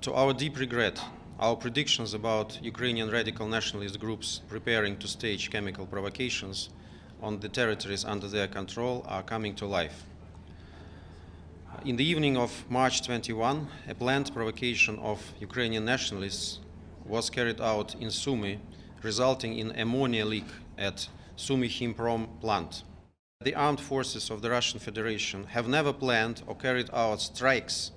To our deep regret, our predictions about Ukrainian radical nationalist groups preparing to stage chemical provocations on the territories under their control are coming to life. In the evening of March 21, a planned provocation of Ukrainian nationalists was carried out in Sumy, resulting in ammonia leak at Sumy Chimprom plant. The armed forces of the Russian Federation have never planned or carried out strikes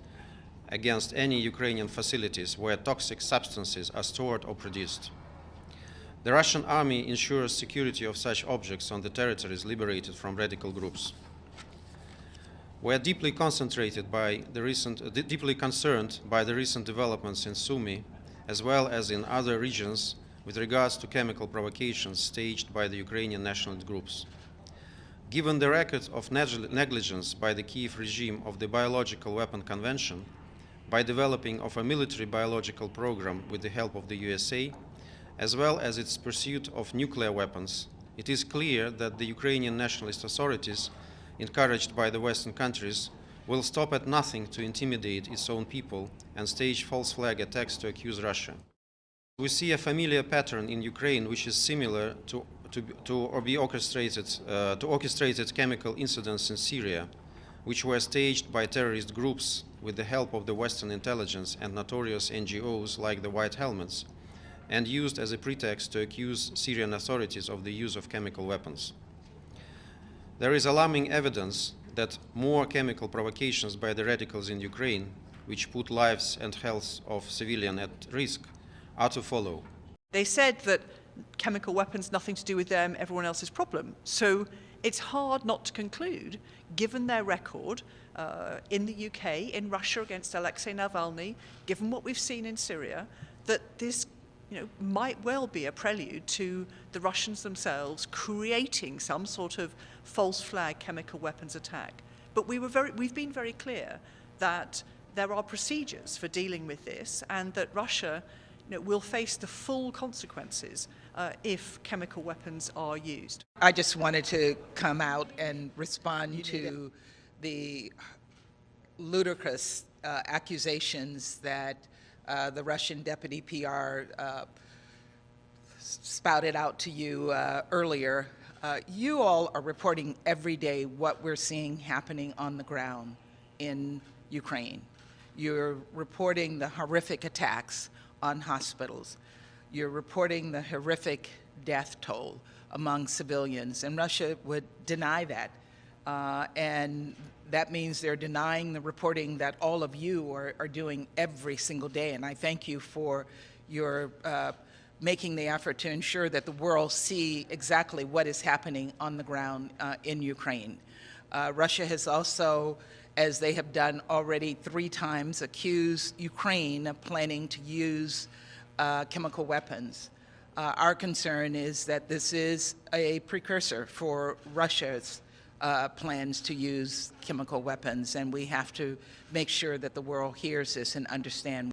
against any Ukrainian facilities where toxic substances are stored or produced. The Russian army ensures security of such objects on the territories liberated from radical groups. We are deeply concerned by the recent developments in Sumy, as well as in other regions, with regards to chemical provocations staged by the Ukrainian nationalist groups. Given the record of negligence by the Kiev regime of the Biological Weapon Convention, by developing of a military biological program with the help of the USA, as well as its pursuit of nuclear weapons, it is clear that the Ukrainian nationalist authorities, encouraged by the Western countries, will stop at nothing to intimidate its own people and stage false flag attacks to accuse Russia. We see a familiar pattern in Ukraine which is similar to orchestrated chemical incidents in Syria, which were staged by terrorist groups with the help of the Western intelligence and notorious NGOs like the White Helmets, and used as a pretext to accuse Syrian authorities of the use of chemical weapons. There is alarming evidence that more chemical provocations by the radicals in Ukraine, which put lives and health of civilians at risk, are to follow. They said that chemical weapons, nothing to do with them, everyone else's problem. So it's hard not to conclude, given their record in the UK, in Russia against Alexei Navalny, given what we've seen in Syria, that this might well be a prelude to the Russians themselves creating some sort of false flag chemical weapons attack. But we've been very clear that there are procedures for dealing with this, and that Russia will face the full consequences if chemical weapons are used. I just wanted to come out and respond to the ludicrous accusations that the Russian deputy PR spouted out to you earlier. You all are reporting every day what we're seeing happening on the ground in Ukraine. You're reporting the horrific attacks on hospitals. You're reporting the horrific death toll among civilians, and Russia would deny that. And that means they're denying the reporting that all of you are doing every single day. And I thank you for your making the effort to ensure that the world see exactly what is happening on the ground in Ukraine. Russia has also, as they have done already 3 times, accused Ukraine of planning to use chemical weapons. Our concern is that this is a precursor for Russia's plans to use chemical weapons, and we have to make sure that the world hears this and understands.